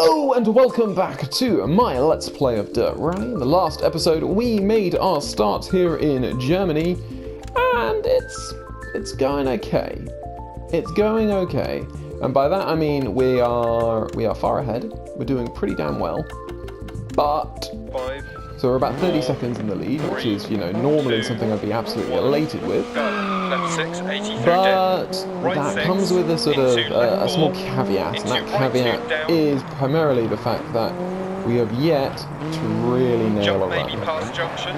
Hello and welcome back to my Let's Play of Dirt Rally. In the last episode we made our start here in Germany and it's going okay. It's going okay. And by that I mean we are far ahead. We're doing pretty damn well. But so we're about 30 seconds in the lead, which is, you know, normally something I'd be absolutely elated with. Left 6, 80 through But right that 6, comes with a sort of a small four, caveat, and that into right caveat 2 down. is primarily the fact that we have yet to really nail Jump a maybe run. past junction.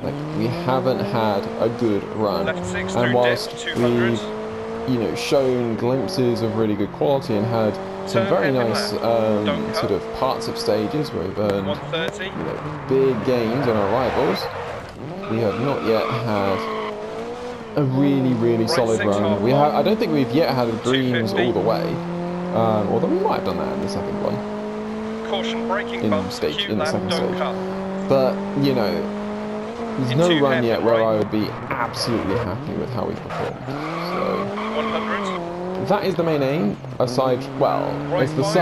Like, we haven't had a good run. Left 6 And through whilst dip, 200. we've, you know, shown glimpses of really good quality and had some Turn very hairpin nice left. sort of parts of stages where we've earned, 130. you know, big gains on our rivals, we have not yet had a really solid six, run. half I don't think we've yet had greens 250. all the way, although we might have done that in the second one, Caution braking in bumps, the Q lap, second don't stage. cut. But you know, there's no Into run yet hairpin where right. I would be absolutely happy with how we've performed. So 100. that is the main aim. Aside, well, Right it's the five,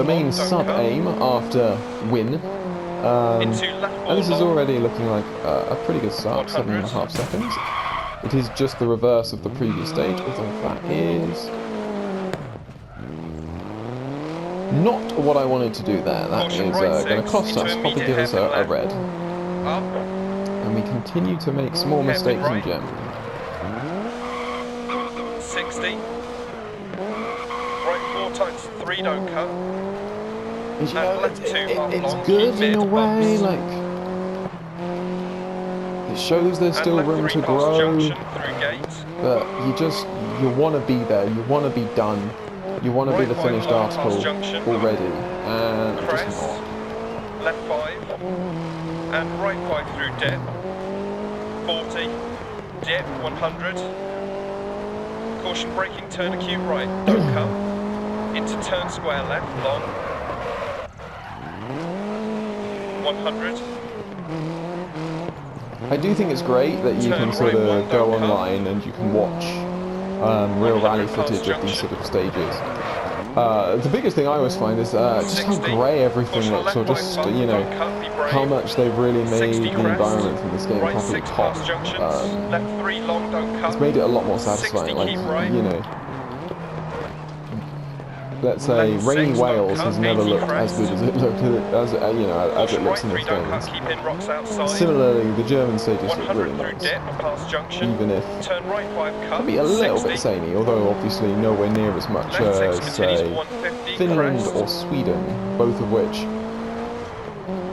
main half long, sub don't cut. aim after win. Into left 4 And this is long. already looking like a pretty good start, 100. 7.5 seconds. It is just the reverse of the previous stage, although that is not what I wanted to do there. That Caution is right going to 6, cost into us, probably immediate give us a hairpin red. Up. And we continue to make small Hairpin mistakes in right. Germany. 60. Right 4 times 3, don't cut. You know, And left 2 half it's long, good keep in a mid, way, bumps. like, it shows there's And still left room 3 to past grow, junction, through gate. but you want to be there, you want to be done, you want to be Right the 5 finished long past article junction. already, and I'm just Crest. not. Left 5. And right 5 through dip. 40. Dip, 100. Caution braking, turn acute right, don't cut. Into turn square left, long. 100. I do think it's great that you Turn can sort right of one, go don't cut. online and you can watch real rally 100 past footage of these junction. sort of stages. The biggest thing I always find is just how 60. grey everything Caution looks, or left just, 5 bump, you know, don't cut, be brave. how much they've really made 60 the crest. environment in this game Right properly 6 pop. past junctions. Left 3 long, don't cut. It's made it a lot more 60 satisfying, like, keep right. you know, let's say Left Rainy 6 don't Wales cut, has never 80 looked as crest. good as it looked, you know, as it Caution looks right in 3 this don't cut, games. keep in rocks outside. Similarly, the German stages look 100 really through nice, dip, past junction. even if Turn right 5 cut. maybe a little 60. bit samey, although obviously nowhere near as much Left 6 as, continues to say, 150. Finland crest. or Sweden, both of which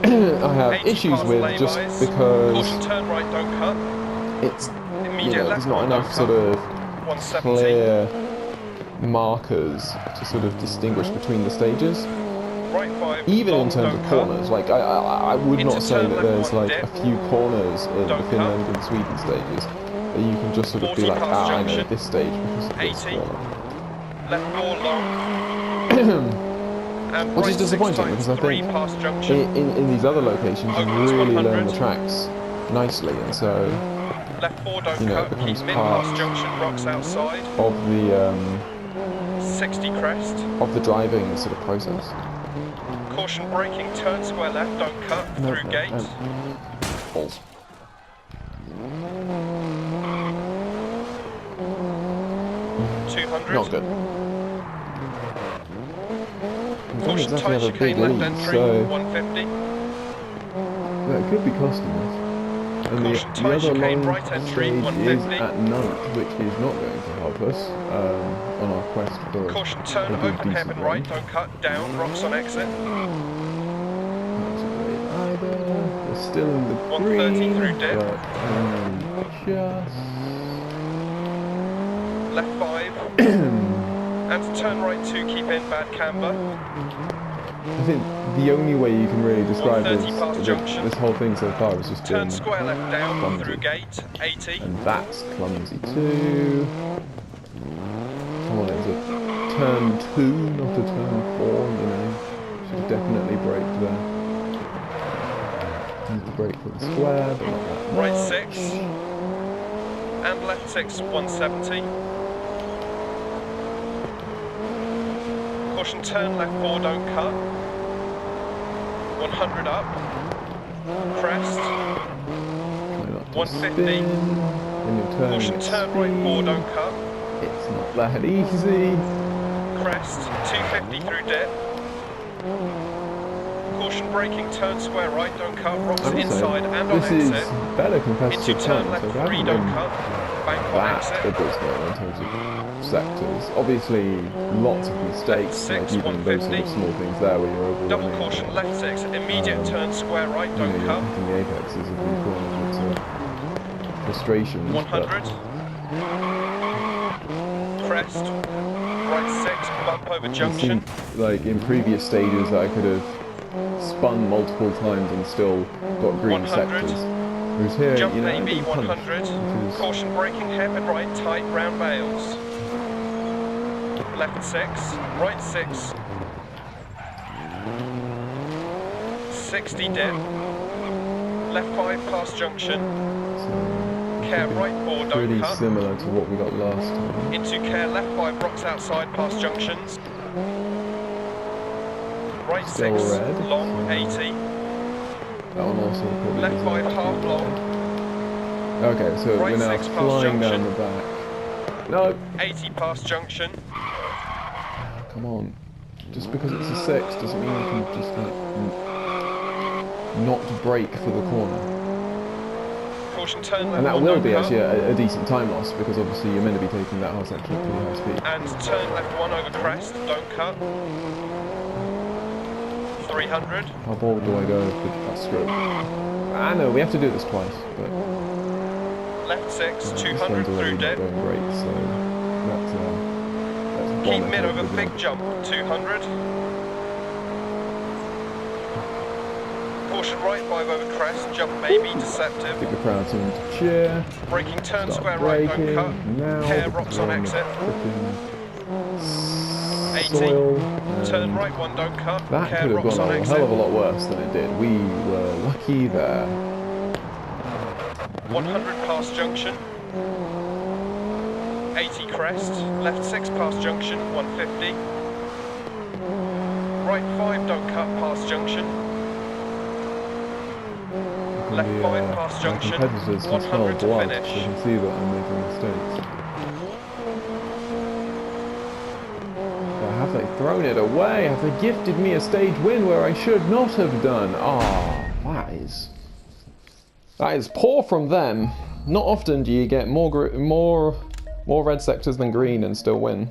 I have 80 issues past with just laybys. because Caution turn right, don't cut. it's, you Immediate know, left there's not one, enough don't sort cut. of 170. clear markers to sort of distinguish between the stages. Right 5 Even long, in terms don't of cut. corners, like I would Into not say turn that left there's one like dip. a few corners in Don't the Finland and Sweden stages that you can just sort of be 40 like, past I know junction. this stage because of this 80. corner. Left 4 long. And Which right is disappointing 6 because times I 3 think past junction. in these other locations you Opens really 100. learn the tracks nicely, and so Left 4 don't you know, it cut. becomes Keep mid part past junction. Rocks outside. of 60 crest. the driving sort of process. Caution braking. Turn square left. Don't cut. Through gate. Balls. 200. Not good. We don't Caution exactly tight have a big chicane left lead, entry. so 150. that could be costing us. And Caution the tight other chicane long right entry. stage is 150. at night, which is not going to help us on our quest for Caution turn a good open decent hairpin run. right. Don't cut. Down. Rocks on exit. Not so great either. We're still in the 130 green, through dip. but just Left 5. And turn right 2. Keep in. Bad camber. I think the only way you can really describe 130 past junction. this whole thing so far has just Turn been square left down. clumsy. Through gate. 80. And that's clumsy too. Come on, it's a turn 2, not a turn 4, you know. Should definitely brake there. Need to brake for the square, but not that much. Right 6. And left 6. 170. Caution, turn left 4, don't cut. 100 up. Crest. 150. Caution, turn right 4, don't cut. It's not that easy. Crest, 250 through dip. Caution braking, turn square right, don't cut. Rocks inside and on this exit. is better competitive Into turn time, left so 3, we don't haven't cut. Bank on that exit. abysmal in terms of sectors. Obviously, lots of mistakes, like 6, even those sort of 150. small things there where you're overrunning. Double caution, left 6, immediate turn square right, You don't know, you're cut. hitting the apexes of these corners. It's frustration. 100. Crest. Right 6, bump over It junction. seemed like in previous stages I could have spun multiple times and still got green 100. sectors. Whereas here, Jump you know, AB I'm punished, 100. which is Caution braking, hairpin right, tight, round bales. Left 6, right 6. 60 dip. Left 5 past junction. Care right 4, don't pretty cut. similar to what we got last time. Into care left 5, rocks outside past junctions. Right Still 6, red. long 80. That one also probably Left isn't 5, actually half red. long. Okay, so Right we're now 6 past flying down junction. the back. No, 80 past junction. come on. Just because it's a 6 doesn't mean you can just like not brake for the corner. Caution, turn left And that 1, will don't be cut. actually a decent time loss because obviously you're meant to be taking that half section at pretty high speed. And turn left 1 over crest, don't cut. 300. How bold do I go with that stroke? I know we have to do this twice, but Left 6, this 200 one's already through not dip. going great, so let's Keep bomb mid it over with big the jump, 200. Caution right 5 over crest, jump maybe, deceptive. Big the crowd seem to cheer. Braking, turn Start square right, don't braking. cut. Now Hair because rocks we're on the exit. frickin' 80. soil, Turn and right 1, don't cut. that Care could have rocks gone on a exit. hell of a lot worse than it did. We were lucky there. 100 past junction. 80 crest. Left 6 past junction, 150. Right 5, don't cut past junction. Left 5 past My junction, competitors can smell 100 to blood, finish. so they can see that I'm making mistakes. But have they thrown it away? Have they gifted me a stage win where I should not have done? Ah, that is poor from them. Not often do you get more red sectors than green and still win.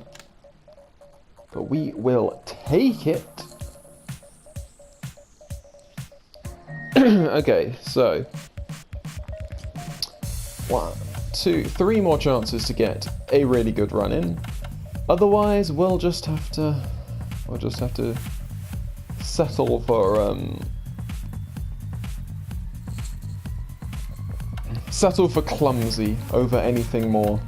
But we will take it. Okay, so 1, 2, 3 more chances to get a really good run in. Otherwise, we'll just have to settle for clumsy over anything more.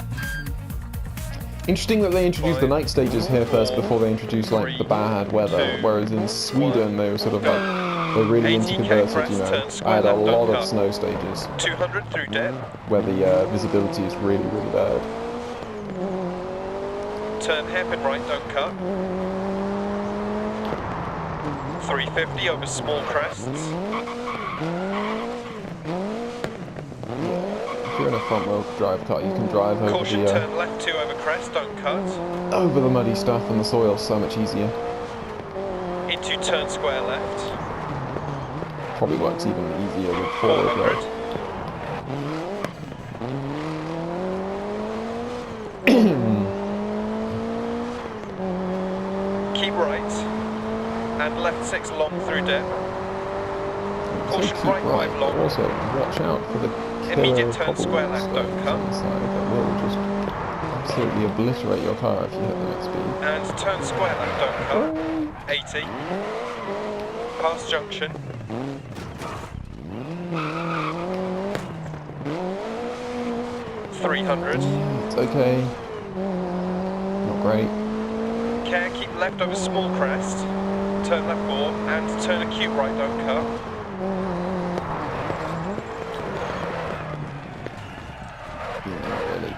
Interesting that they introduced the night stages here first before they introduced like the bad weather, whereas in Sweden they were sort of like they really 80 interconverted, you know. turn I square had a left, lot don't of cut. snow stages 200 through dip. where the visibility is really, really bad. Turn hairpin right, don't cut. 350 over small crests. If you're in a front wheel drive car, you can drive over Caution, the turn left 2 over crest, don't cut. over the muddy stuff, and the soil's so much easier. Into turn square left. Probably works even easier with forward 400. drive. Keep right. And left 6 long through dip. So Caution keep right 5 but long. also watch out for the Immediate killer turn square left, cobblestones don't cut. on the side that will just absolutely obliterate your car if you hit them at speed. And turn square left, don't cut. 80. Past junction. .300. It's okay. Not great. Care, keep left over small crest. Turn left 4 and turn acute right, don't cut. Yeah, not really.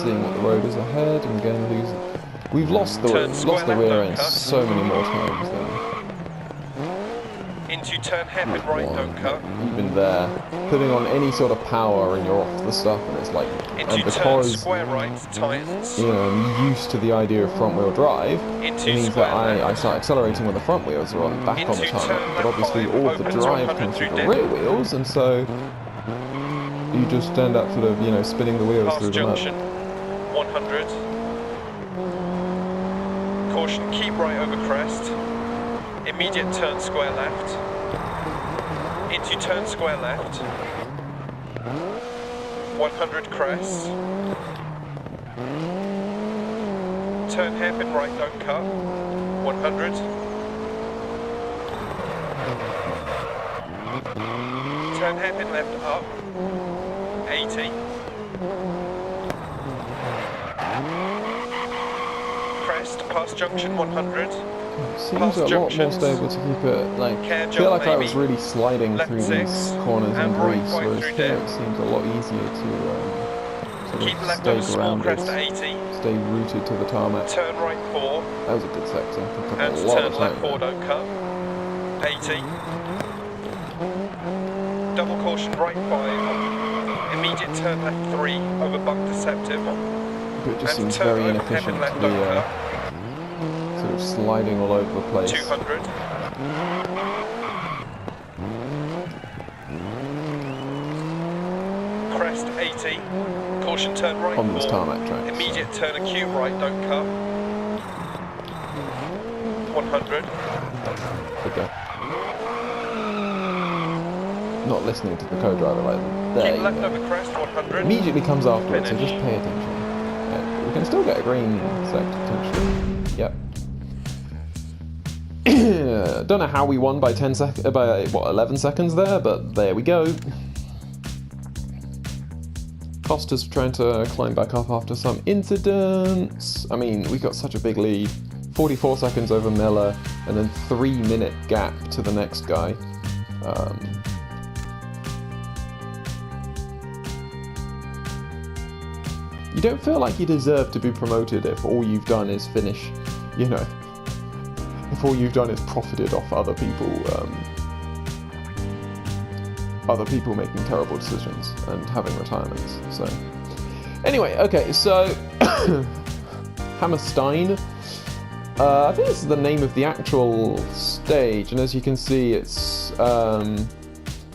Seeing what the road is ahead and again We've lost the Turn square left, rear don't end cut. so many more times than Into turn hairpin right, don't cut. even there. Putting on any sort of power and you're off the stuff, and it's like, Into and turn because square right, tightens. you know I'm used to the idea of front wheel drive, Into it means square that I left. start accelerating when the front wheels are on, back on the Into tarmac. turn But left obviously 5, all of the opens drive 100 comes through through the dip. rear wheels, and so you just end up sort of, you know, spinning the wheels Past through the junction, mud. 100. Caution, keep right over crest. Immediate turn square left. Into turn square left. 100 crest. Turn hairpin right, don't cut. 100. Turn hairpin left up. 80. Crest, past junction 100. Seems Past a lot more junctions. stable to keep it, like, Care I feel jump like I was maybe. really sliding Left through 6, these corners in and right Greece, 5 whereas through here dip. it seems a lot easier to sort Keep of left stay over small grounded, crest 80. stay rooted to the tarmac. Turn right 4. That was a good sector. It took And a lot turn of left time 4, there. don't cut. 80. Double caution right 5. Immediate turn left 3 over bump deceptive. But it just And seems turn very over inefficient hairpin to left, be don't cut. sort of sliding all over the place. 200. Crest 80. Caution turn right On these 4. tarmac tracks. Immediate turn acute right, don't cut. 100. Okay. Not listening to the co-driver like there Keep you left go. over crest 100. Immediately comes afterwards, so Finish. just pay attention. Yeah, we can still get a green sector potentially. Yep. Don't know how we won by 10 by what 11 seconds there, but there we go. Foster's trying to climb back up after some incidents. I mean, we got such a big lead. 44 seconds over Miller, and then 3-minute gap to the next guy. You don't feel like you deserve to be promoted if all you've done is finish, you know, if all you've done is profited off other people making terrible decisions and having retirements. So, anyway, okay, so Hammerstein. I think this is the name of the actual stage, and as you can see, it's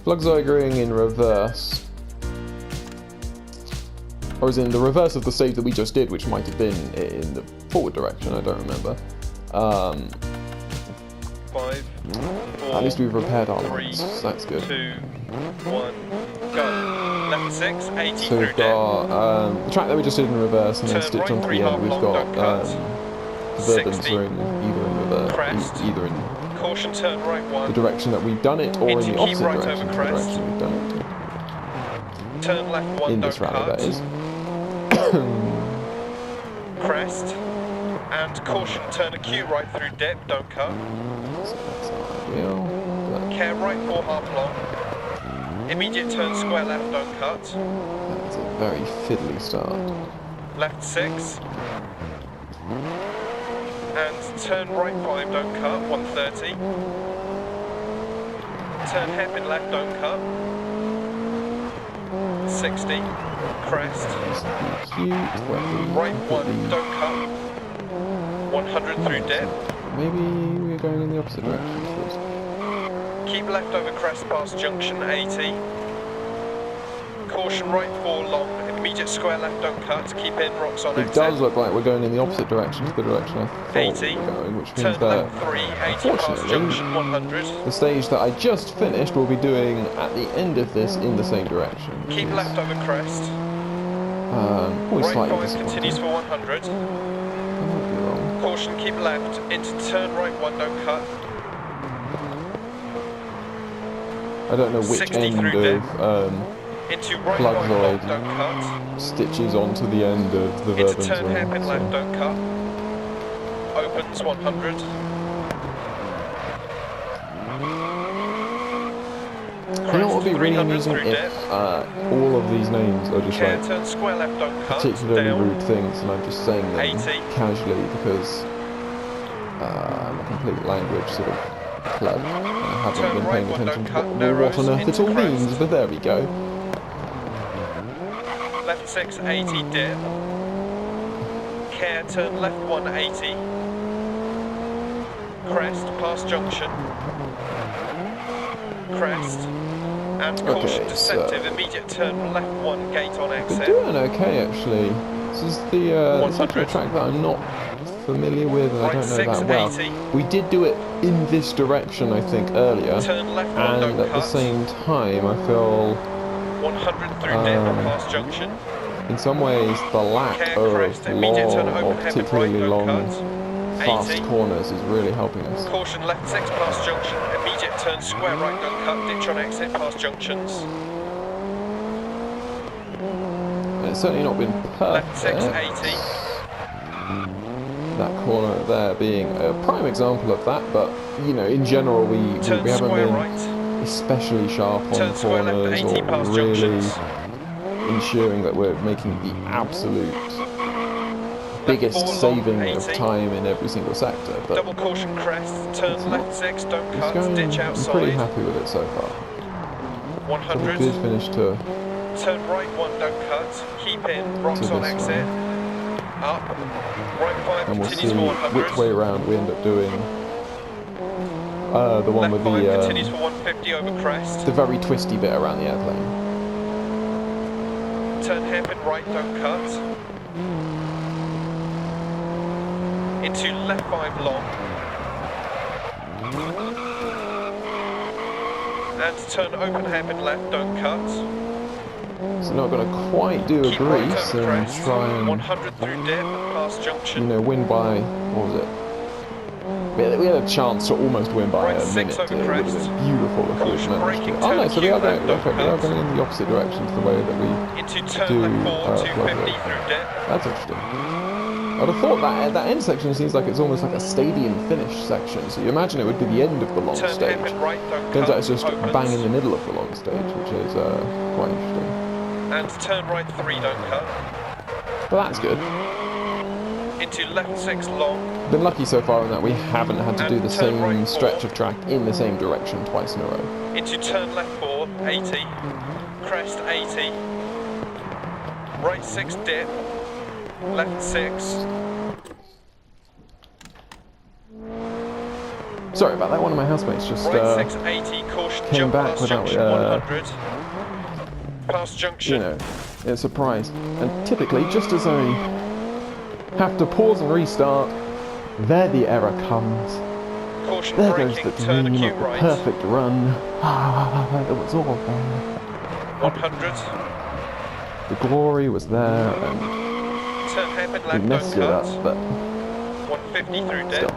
Flugzeugering in reverse. Or as in the reverse of the stage that we just did, which might have been in the forward direction, I don't remember. 5, 4, At least we've repaired our 3, lines, so that's good. 2, 1, go. Left 6, 80 So through we've dip. got the track that we just did in reverse, and then Turn stitched right onto 3 the end. half We've long, got don't cut. the Verbans 60. are in either in reverse, Crest. either in Caution turn right the 1. direction that we've done it, or in Into the keep opposite right direction over to the crest. direction we've done it. Turn left 1, In don't this rally, cut. that is. Crest. And caution turn acute right through dip, don't cut. So that's not ideal. But Care right 4 half long. Immediate turn square left, don't cut. that's a very fiddly start. Left 6. And turn right 5, don't cut, 130. Turn hairpin left, don't cut. 60. Crest. Just be cute. Where we Right put 1, don't cut. 100 through dip. Maybe we're going in the opposite direction first. Keep left over crest past junction 80. Caution right 4 long. Immediate square left, don't cut. Keep in, rocks on It exit. does look like we're going in the opposite direction to the direction I thought 80. we were going, which Turn means that left 3, 80 past unfortunately, junction 100. the stage that I just finished will be doing at the end of this in the same direction. Keep left over crest. Always Right slightly 5 continues disappointing. for 100. I might be wrong. Caution, keep left. Into turn right 1, don't cut. I don't know which 60 end through of Into right Plug 5 void. long, don't cut. stitches onto the end of the Into Verbans turn ring. hairpin left, So. don't cut. Opens 100. You know what would be really 300 amusing through if depth. all of these names are just Care like turn square left, don't cut. particularly Down. rude things, and I'm just saying them 80. casually because I'm a complete language sort of pleb, and I haven't Turn been right, paying one, attention don't to cut, what on narrows earth it into all crest. means. But there we go. Left 6, 80 dip. Care turn left 180. Crest, past junction. Crest. And caution, Okay, deceptive, so immediate turn left 1 gate on we're exit. doing okay actually. This is the section of 100. track that I'm not familiar with, and I Right don't know 6, that well. 80. We did do it in this direction, I think, earlier, Turn left 1, and don't at the cut. same time, I feel 100 through dip, past junction. in some ways the lack Care of crest, immediate turn long, or open hairpin right, particularly don't long, cut. fast 80. corners is really helping us. Caution left 6 past junction, immediate turn square right, don't cut, ditch on exit past junctions. And it's certainly not been Left 6, perfect. 80. That corner there being a prime example of that, but you know, in general, we Turn haven't square been right. especially sharp on Turn square left corners 80 or past really junctions. ensuring that we're making the absolute Left biggest 4 long, saving of 80. time in every single sector. But Double caution crest, turn left 6, don't it's cut, going, ditch I'm pretty outside. happy with it so far. So a 100. good finish to Turn right 1, don't cut, keep in, rocks to on this exit. one. Up. Right 5 And we'll continues see for 100. which way around we end up doing. The one Left with 5 continues for 150 over crest. the very twisty bit around the airplane. Turn hairpin right, don't cut. Into left 5 long. And turn open hairpin left, don't cut. So not going to quite do a Keep right grease over and crest. try and 100 through dip, past junction. you know win by, what was it? We had a chance to almost win by Right a 6 minute. over It would have crest. been beautiful if we Caution had managed braking, to. Oh no, turn so we are acute going. left, Okay, we are don't going in the opposite direction to the way that we Into turn do left 4, fly 250 it. through dip. That's interesting. I'd have thought that end section seems like it's almost like a stadium finish section. So you imagine it would be the end of the long Turn stage. hairpin right, don't Turns cut. out it's just Opens. bang in the middle of the long stage, which is quite interesting. And turn right 3, don't cut. But that's good. Into left 6 long. Been lucky so far in that we haven't had to do the And turn same right stretch 4. of track in the same direction twice in a row. Into turn left 4, 80. Crest 80. Right 6 dip. Left 6. Sorry about that, one of my housemates just Right 6, 80. Caution came jump back past without, junction 100. Past you junction. know, a surprise. And typically, just as I have to pause and restart, there the error comes. Caution There goes braking, the turn dream acute of the right. perfect run. It was all there. 100. The glory was there, and Turn hairpin we left, messed don't it cut. up, but 150 through dip. still.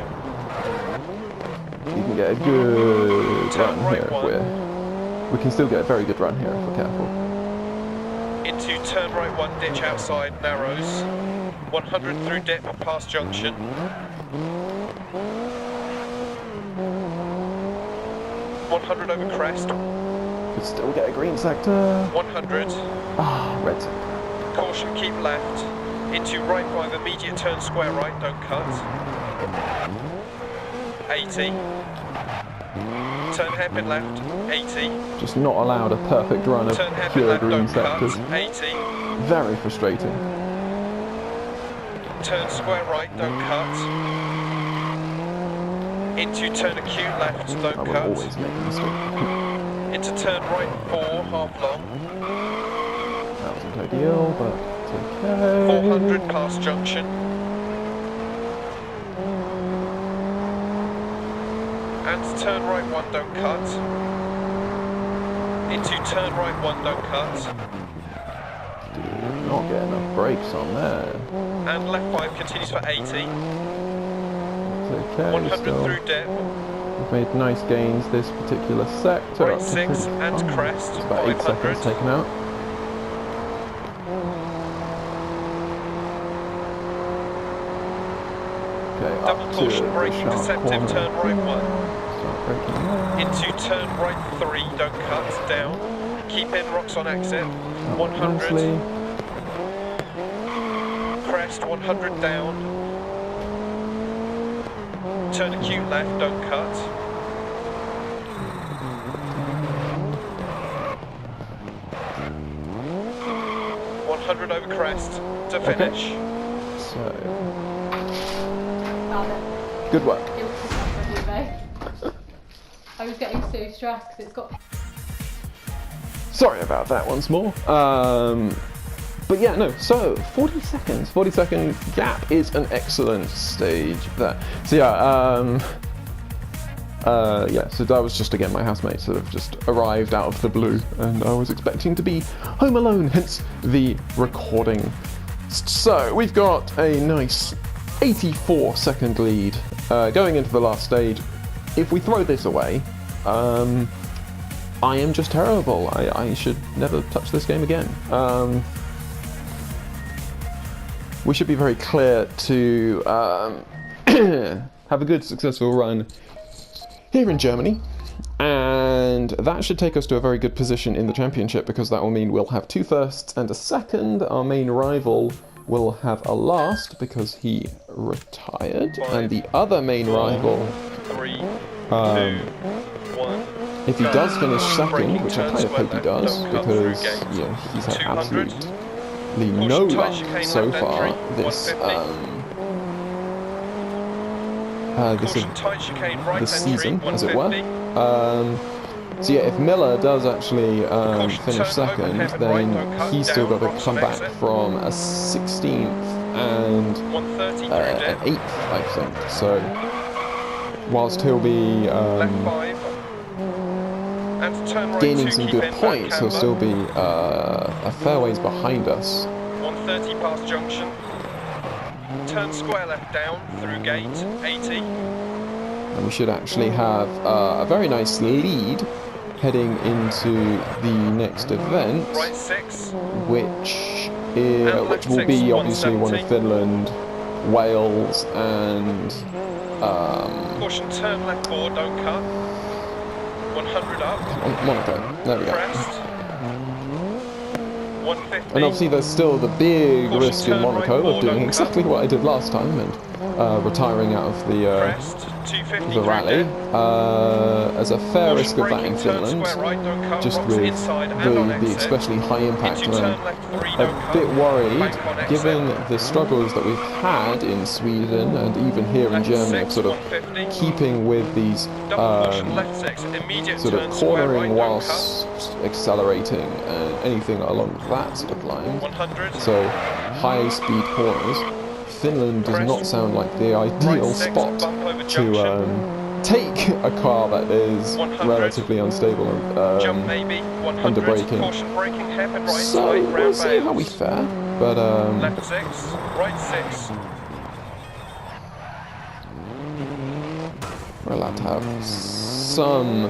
You can get a good Turn run right here if 1. we can still get a very good run here if we're careful. Into turn right 1, ditch outside, narrows. 100 through dip, past junction. 100 over crest. Could still get a green sector. 100. Red sector. Caution, keep left. Into right 5, immediate turn square right, don't cut. 80. Turn hairpin left, 80. Just not allowed a perfect run of Turn hairpin pure left, green don't sectors. cut. 80. Very frustrating. Turn square right, don't cut. Into turn acute left, I don't will cut. always make a mistake. Into turn right 4, half long. That wasn't ideal, but it's okay. 400 past junction. And turn right 1, don't cut. Into turn right 1, don't cut. Did not get enough brakes on there. And left 5 continues for 80. It's okay 100 still. through dip. We've made nice gains this particular sector. Right up to 6 and 35. crest, It's about 8 500. seconds taken out. Okay, Double up caution to braking, the sharp deceptive, corner. turn right 1. start braking now. Into turn right 3, don't cut, down. Keep in, rocks on exit. 100. Nicely. Crest, 100 down. Turn acute left, don't cut. 100 over crest to finish. So, Found it. good work. It was just up for a duvet. I was getting so stressed because it's got. Sorry about that once more. But yeah, no, so 40 seconds, 40-second gap is an excellent stage there. So yeah, so that was just, again, my housemate sort of just arrived out of the blue, and I was expecting to be home alone, hence the recording. So we've got a nice 84-second lead going into the last stage. If we throw this away, I am just terrible. I should never touch this game again. We should be very clear to have a good, successful run here in Germany, and that should take us to a very good position in the championship, because that will mean we'll have 2 firsts and a second. Our main rival will have a last because he retired, and the other main rival, 3, 2, 1. if he does finish second, which I kind of hope he does, because yeah, he's had absolutely no luck so far this this season, as it were. So yeah, if Miller does actually finish second, then he's still got to come back from a 16th and an 8th, I think. So whilst he'll be gaining some good points, he'll still be a fair ways behind us. 130 past junction. Turn square left down through gate 80. And we should actually have a very nice lead heading into the next event, Right 6. which will be obviously one of Finland, Wales, and Caution, turn left 4, don't cut. 100 up. Monaco. There we go. Crest. 150. And obviously there's still the big Caution, risk in turn Monaco right of doing four, exactly what I did last time and retiring out of Crest. 250 the rally. There's a fair Caution, risk of that in braking, turn Finland, square right, don't cut. just Rocks with inside and on the exit. especially high impact. Into And turn left 3, I'm don't a cut. bit worried, Bank on exit. given the struggles that we've had in Sweden and even here in Left Germany, of 6, sort of 150. keeping with these Double caution, left 6, immediate sort turn of square right, cornering don't whilst accelerating and anything along that sort of line. cut. 100. So high speed corners. Finland does not sound like the ideal Right 6, spot bump over to junction. take a car that is 100. relatively unstable Jump and maybe. 100. under braking. Caution braking, hairpin right So side, we'll round see how we bales. fare, but Left 6, right 6. we're allowed to have some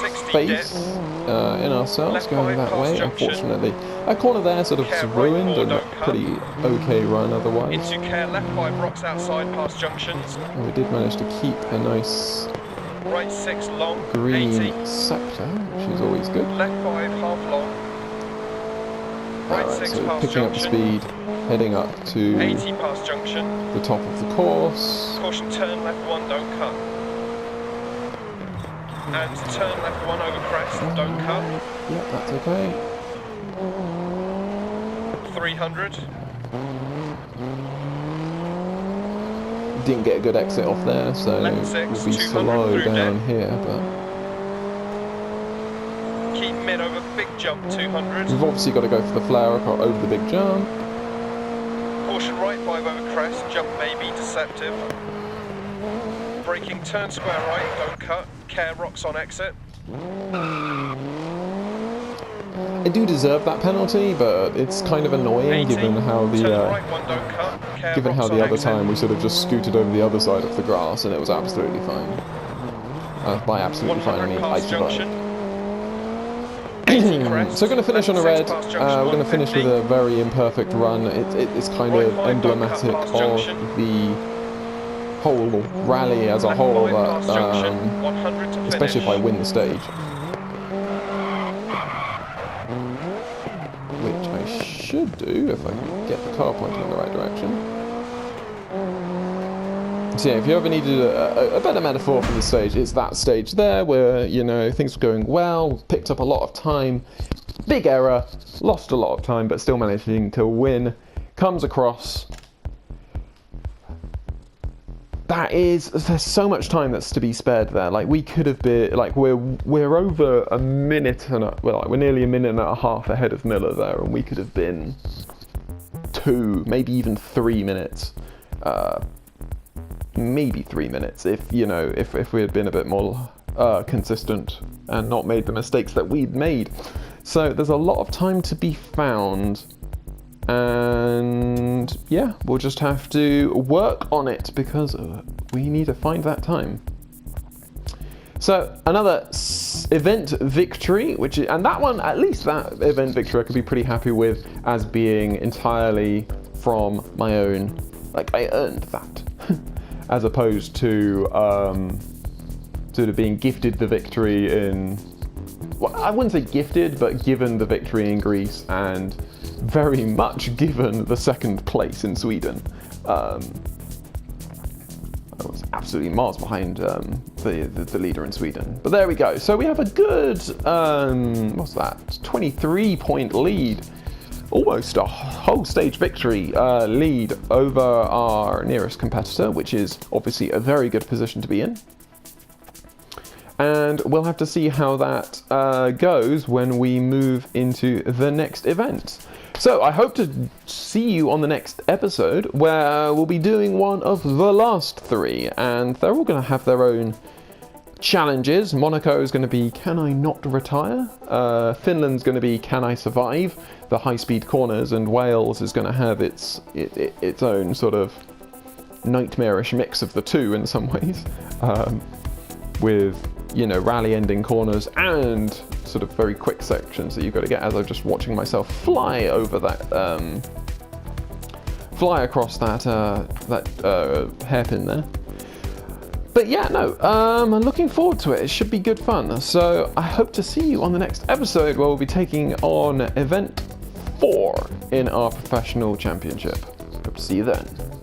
60 faith dip. in ourselves Left going 5 that past way. junction. Unfortunately, a corner there sort of Care right ruined four, and a don't cut. pretty okay run otherwise. Into care left 5 rocks outside past junctions. And we did manage to keep a nice Right 6 long, green 80. sector, which is always good. Left 5 half long. Right Alright, 6 so past picking up junction. speed, heading up to 80 past junction. the top of the course. Caution turn left 1, don't cut. And turn left 1 over crest, don't cut. Yep, that's okay. 300. Didn't get a good exit off there, so Left 6, we'll be 200 slow through down deck. here, but Keep mid over big jump 200. we've obviously got to go for the flare over the big jump. Caution right 5 over crest, jump maybe deceptive. Braking turn square right, don't cut. Care rocks on exit. I do deserve that penalty, but it's kind of annoying 80. given how Turn the right 1, don't cut. Care given how rocks the on other exit. time we sort of just scooted over the other side of the grass and it was absolutely fine. By absolutely fine, I 100 mean past icy junction. fine. 80 crest. So we're going to finish on a Left red. 6 past junction, We're going to finish with 150. a very imperfect run. It's kind Right of 5, don't cut emblematic past of junction. the whole rally as a And whole, bypass that, junction, 100 to especially if I finish. win the stage. Which I should do if I can get the car pointing in the right direction. So yeah, if you ever needed a better metaphor for the stage, it's that stage there where, you know, things were going well, picked up a lot of time, big error, lost a lot of time, but still managing to win, comes across. There's so much time that's to be spared there. Like, we could have been, like, we're over a minute we're nearly a minute and a half ahead of Miller there, and we could have been 2, maybe even 3 minutes. Maybe 3 minutes if, you know, if we had been a bit more consistent and not made the mistakes that we'd made. So there's a lot of time to be found, and yeah, we'll just have to work on it because we need to find that time. So another event victory, and that one, at least that event victory I could be pretty happy with as being entirely from my own, like, I earned that. As opposed to sort of being gifted the victory in, well, I wouldn't say gifted, but given the victory in Greece and very much given the second place in Sweden. I was absolutely miles behind the leader in Sweden. But there we go. So we have a good, what's that, 23-point lead. Almost a whole stage victory lead over our nearest competitor, which is obviously a very good position to be in. And we'll have to see how that goes when we move into the next event. So I hope to see you on the next episode, where we'll be doing one of the last 3, and they're all going to have their own challenges. Monaco is going to be, can I not retire? Finland's going to be, can I survive the high-speed corners? And Wales is going to have its own sort of nightmarish mix of the two in some ways, with, you know, rally-ending corners and sort of very quick sections that you've got to get, as I'm just watching myself fly over that, fly across that hairpin there. But yeah, no, I'm looking forward to it. It should be good fun. So I hope to see you on the next episode, where we'll be taking on event 4 in our professional championship. Hope to see you then.